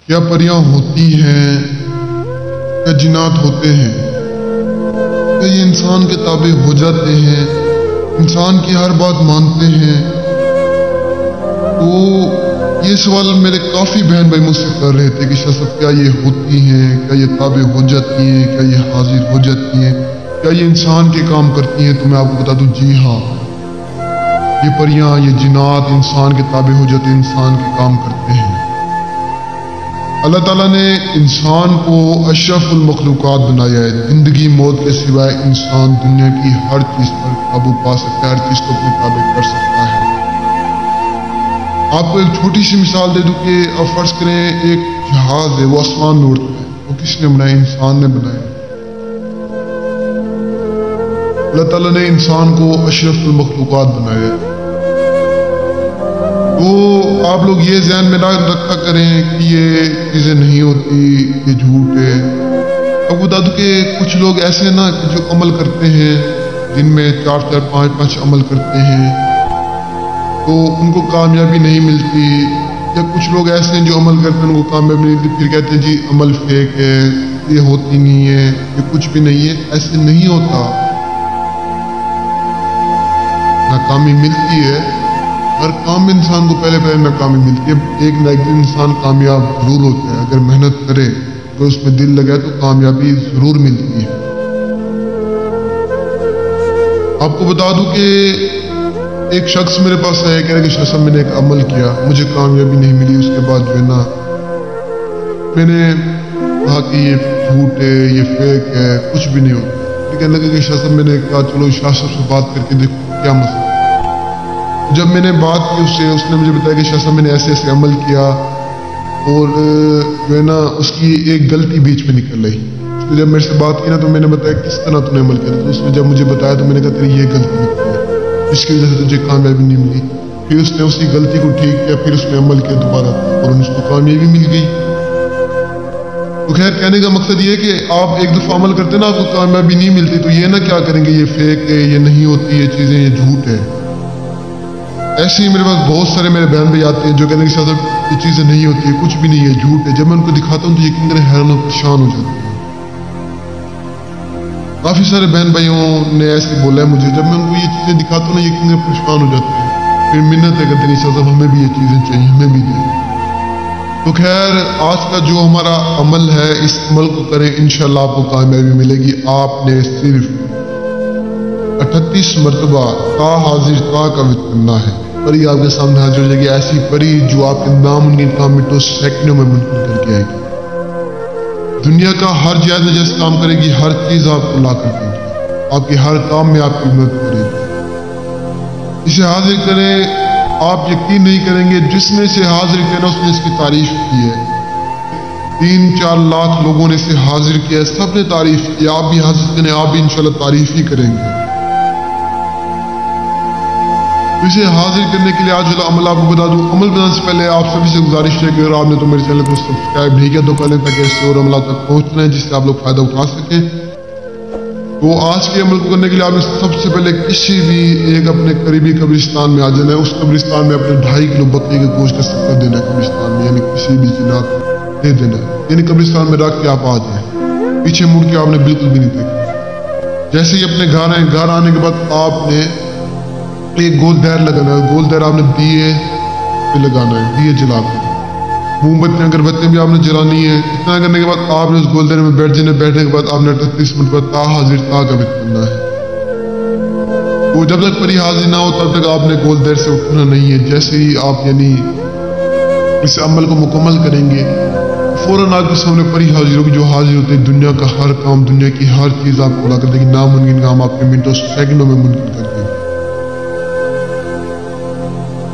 क्या परियां होती हैं, क्या जिन्नात होते हैं, क्या ये इंसान के ताबे हो जाते हैं, इंसान की हर बात मानते हैं। तो ये सवाल मेरे काफ़ी बहन भाई मुझसे कर रहे थे कि शाह साहब क्या ये होती हैं, क्या ये ताबे हो जाती हैं, क्या ये हाजिर हो जाती हैं, क्या ये इंसान के काम करती हैं। तो मैं आपको बता दूं, जी हाँ, ये परियां, ये जिन्नात इंसान के ताबे हो जाते हैं, इंसान के काम करते हैं। अल्लाह ताला ने इंसान को अशरफुल मखलूकात बनाया है। जिंदगी मौत के सिवाय इंसान दुनिया की हर चीज़ पर काबू पा सकता है, हर चीज़ को अपने ताबे कर सकता है। आपको एक छोटी सी मिसाल दे दूं कि अब फर्ज करें एक जहाज है, वो आसमान में उड़ता है, वो किसने बनाया? इंसान ने बनाया। अल्लाह ताला ने इंसान को अशरफुल मखलूकात बनाया है। तो आप लोग ये ज़हन में ना रखा करें कि ये चीज़ें नहीं होती, ये झूठ है। अब बता दूं कि कुछ लोग ऐसे ना कि जो अमल करते हैं, दिन में 4-4, 5-5 अमल करते हैं, तो उनको कामयाबी नहीं मिलती। या कुछ लोग ऐसे हैं जो अमल करते हैं, उनको कामयाबी नहीं मिलती, फिर कहते हैं जी अमल फेक है, ये होती नहीं है, ये कुछ भी नहीं है। ऐसे नहीं होता। नाकामी मिलती है, हर काम में इंसान को पहले नाकामी मिलती है। एक ना एक दिन इंसान कामयाब जरूर होता है, अगर मेहनत करे, अगर उसमें दिल लगा तो कामयाबी जरूर मिलती है। आपको बता दूं कि एक शख्स मेरे पास आया, कह रहा कि शाह साहब मैंने एक अमल किया, मुझे कामयाबी नहीं मिली। उसके बाद जो है ना, मैंने कहा कि ये झूठ है, ये फेक है, कुछ भी नहीं होता। कहने लगा कि शाह साहब, मैंने कहा चलो शाह साहब से बात करके देखो क्या मसला। जब मैंने बात की उससे, उसने मुझे बताया कि शाह साहब मैंने ऐसे ऐसे अमल किया, और जो है ना उसकी एक गलती बीच में निकल आई। उसने जब मेरे से बात की ना, तो मैंने बताया किस तरह तूने अमल किया। तो उसने जब मुझे बताया तो मैंने कहा तेरी ये गलती निकली, जिसकी वजह से तुझे कामयाबी नहीं मिली। फिर उसने उसी गलती को ठीक किया, फिर उसने अमल किया दोबारा, और उसको कामयाबी मिल गई। तो खैर, कहने का मकसद ये है कि आप एक दफ़ा अमल करते ना, आपको कामयाबी नहीं मिलती, तो ये ना क्या करेंगे ये फेक है, ये नहीं होती, ये चीज़ें, ये झूठ है। ऐसे ही मेरे पास बहुत सारे मेरे बहन भाई आते हैं जो कहते हैं कि शाह साहब ये चीज़ें नहीं होती है, कुछ भी नहीं है, झूठ है। जब मैं उनको दिखाता हूँ तो यकीन करें हैरान और परेशान हो जाते हैं। काफ़ी सारे बहन भाइयों ने ऐसे बोला है मुझे, जब मैं उनको ये चीज़ें दिखाता हूँ ना, यकीन करें परेशान हो जाते हैं। फिर मिन्नत है, कहते हैं शाह साहब हमें भी ये चीज़ें चाहिए, हमें भी दें। तो खैर, आज का जो हमारा अमल है, इस अमल को करें, इंशाल्लाह आपको कामयाबी मिलेगी। आपने सिर्फ 38 मरतबा ता हाजिर ता का वित करना है। परी आपके सामने हाजिर हो जाएगी, ऐसी परी जो आपके नामुमकिन काम मिनटों सेकंडों में मुमकिन करके आएगी। दुनिया का हर जायज़ नजायज़ काम करेगी, हर चीज़ आपको ला कर देगी, आपके हर काम में आपकी मदद करेगी। इसे हाजिर करें, आप यकीन नहीं करेंगे, जिसने इसे हाजिर किया ना उसने इसकी तारीफ की है। 3-4 लाख लोगों ने इसे हाजिर किया है, सब ने तारीफ की। आप भी हाजिर करें, आप भी इंशाल्लाह तारीफ ही करेंगे। इसे हाजिर करने के लिए आज वाला अमल आपको बता दूं। अमल बनाने से पहले आप सभी से गुजारिश है कि अगर आपने तो मेरे चैनल को सब्सक्राइब नहीं किया तो कर लें, ताकि ऐसे और अमल तक पहुंचना है जिससे आप लोग फायदा उठा सकें। तो आज के अमल को करने के लिए आपने सबसे पहले किसी भी एक अपने करीबी कब्रिस्तान में आ जाना है। उस कब्रिस्तान में अपने 2.5 किलो बकरी के गोश्त का सदका देना है कब्रिस्तान में, यानी किसी भी जिन्नात दे देना है। यानी कब्रिस्तान में रख के आप आ जाए, पीछे मुड़ के आपने बिल्कुल भी नहीं देखा। जैसे ही अपने घर आए, घर आने के बाद आपने एक गोल दैर लगाना है। गोल दैर आपने दिए पे लगाना है, दिए जलाकर। मोमबत्तियां अगरबत्तियां भी आपने जलानी है। इतना करने के बाद आपने उस गोल दैर में बैठ जाना। बैठने के बाद आपने 38 मिनट बाद ता हाजिर ता का वित करना है। तो जब तक परी हाजिर ना हो तब तक आपने गोल दैर से उठना नहीं है। जैसे ही आप यानी इस अमल को मुकम्मल करेंगे, फौरन आपके सामने परी हाजिर होगी, जो हाजिर होते हैं दुनिया का हर काम, दुनिया की हर चीज़ आपको ला कर देगी। नामुमकिन काम आपके मिनटों सेकंडों में मुमकिन कर देगी।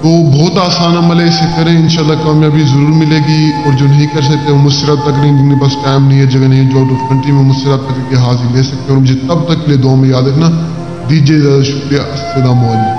तो बहुत आसान अमल है, इसे करें, इंशाल्लाह कामयाबी ज़रूर मिलेगी। और जो नहीं कर सकते वो मुझसे रब्ता करें, जिनके पास टाइम नहीं है, जगह नहीं है, जो आउट ऑफ कंट्री में मुझसे रब्ता करके हाजिर ले सकते हैं। और मुझे तब तक के लिए दुआ में याद रखना। दीजिए ज़्यादा शुक्रिया। अस्सलाम वालेकुम।